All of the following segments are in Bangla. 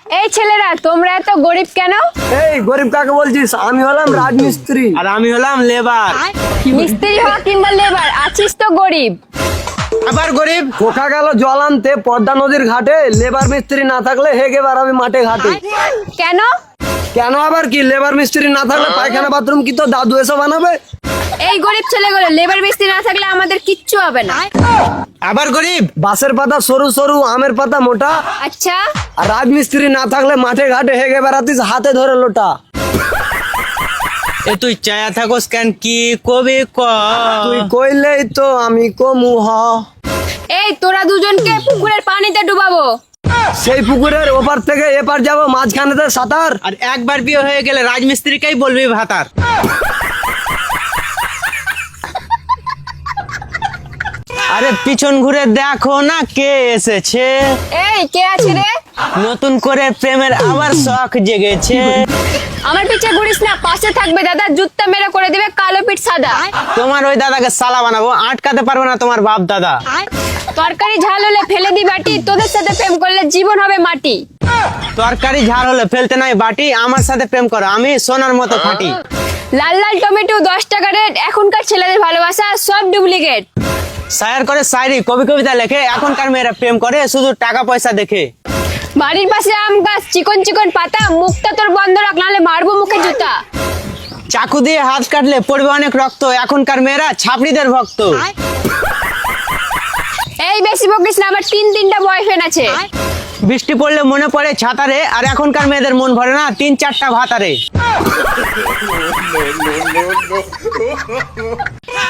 এই ছেলেরা তোমরা এত গরিব কেন? এই গরিব কাকে বলছিস? আমি হলাম রাজমিস্ত্রি। আর আমি হলাম লেবার। মিস্ত্রি হওয়া কিংবা লেবার আছিস তো গরিব। আবার গরিব? কোকা গেল জল আনতে পদ্মা নদীর ঘাটে, লেবার মিস্ত্রি না থাকলে হেগে বেড়াবে মাঠে ঘাটে। কেন? কেন আবার কি? লেবার মিস্ত্রি না থাকলে পায়খানা বাথরুম কি তো দাদু এসে বানাবে? এই গরিব ছেলেগুলো লেবার মিস্ত্রি না থাকলে আমাদের কিচ্ছু হবে না। আবার গরিব? বাঁশের পাতা সরু সরু, আমের পাতা মোটা। আচ্ছা, আর রাজমিস্ত্রি না থাকলে মাঠে ঘাটে হেগে বেড়াতিস হাতে ধরে লোটা। এ তুই চায়া থাকোস কেন, কি কবি ক? তুই কইলেই তো আমি কমু হ। এই তোরা দুজনকে পুকুরের পানিতে ডুবাবো। সেই পুকুরের ওপার থেকে এপার যাব, মাঝখানেতে সাঁতার। আর একবার বিয়ে হয়ে গেলে রাজমিস্ত্রিকেই বলবি ভাতার। আরে পিছন ঘুরে দেখো না কে এসেছে। এই কে আছে রে? নতুন করে প্রেমের আবার শখ জেগেছে। আমার পিছে ঘুরিস না, পাশে থাকবে দাদা, জুত্তা মেরে করে দিবে কালো পিঠ সাদা। তোমার ওই দাদাকে সালা বানাবো, আটকাতে পারবে না তোমার বাপ দাদা। তরকারি ঝাল হলে ফেলে দি বাটি, তোদের সাথে প্রেম করলে জীবন হবে মাটি। তরকারি ঝাল হলে ফেলতে নাই বাটি, আমার সাথে প্রেম করো, আমি সোনার মতো খাঁটি। লাল লাল টমেটো 10 টাকা রেট, এখনকার ছেলেদের ভালোবাসা সব ডুপ্লিকেট। শায়ার করে শায়রি, কবি কবিতা লেখে, এখনকার মেয়েরা প্রেম করে শুধু টাকা পয়সা দেখে। বাড়ির পাশে আম গাছ, চিকন চিকন পাতা, মুখটা তোর বন্ধ রাখ নাহলে মারবো মুখে জুতা। চাকু দিয়ে হাত কাটলে পড়বে অনেক রক্ত, এখনকার মেয়েরা ছাপড়িদের ভক্ত। এই বেশি বকিস না, আমার তিনটা বয়ফ্রেন্ড আছে। বৃষ্টি পড়লে মনে পড়ে ছাতারে, আর এখনকার মেয়েদের মন ভরে না 3-4টা ভাতারে।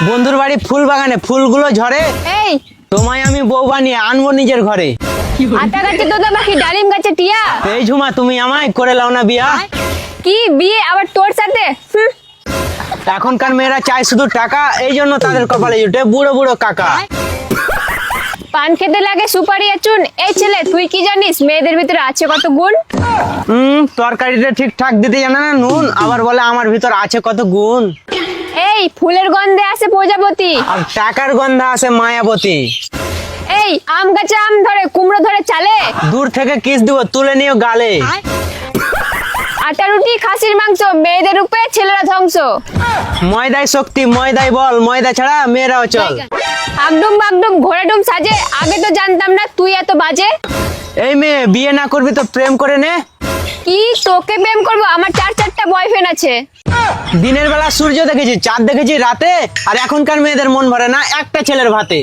বন্ধুর বাড়ি ফুল বাগানে ফুলগুলো ঝরে, এই তোমায় আমি বউ বানিয়ে আনবো নিজের ঘরে। আতা গাছে তোতা পাখি, ডালিম গাছে টিয়া। এই ঝুমা তুমি আমায় করে লাও না বিয়া। কি বিয়ে আবার তোর সাথে? এখনকার মেয়েরা চায় শুধু টাকা, এই জন্য তাদের কপালে জুটে বুড়ো বুড়ো কাকা। পান খেতে লাগে সুপারি আর চুন। এই ছেলে তুই কি জানিস মেয়েদের ভিতরে আছে কত গুণ? তরকারিটা ঠিকঠাক দিতে জানে না নুন, আবার বলে আমার ভিতর আছে কত গুণ। এই ফুলের গন্ধে আছে প্রজাপতি, আর টাকার গন্ধ আছে মায়াবতী। এই আম গাছে আম ধরে কুমড়ো ধরে চালে। দূর থেকে কিস দিব তুলে নিও গালে। আটা রুটি খাসির মাংস, মেয়েদের উপরে ছেলেরা ধ্বংস। ময়দায় শক্তি ময়দায় বল, ময়দা ছাড়া মেয়েরা অচল। আগডুম বাগডুম ঘোড়া ডুম সাজে, আগে তো জানতাম না তুই এত বাজে। এই মেয়ে বিয়ে না করবি তো প্রেম করে নে। কি তোকে প্রেম করবো? আমার 4-4টা বয়ফ্রেন্ড আছে। দিনের বেলা সূর্য দেখেছি, চাঁদ দেখেছি রাতে, আর এখনকার মেয়েদের মন ভরে না একটা ছেলের ভাতে।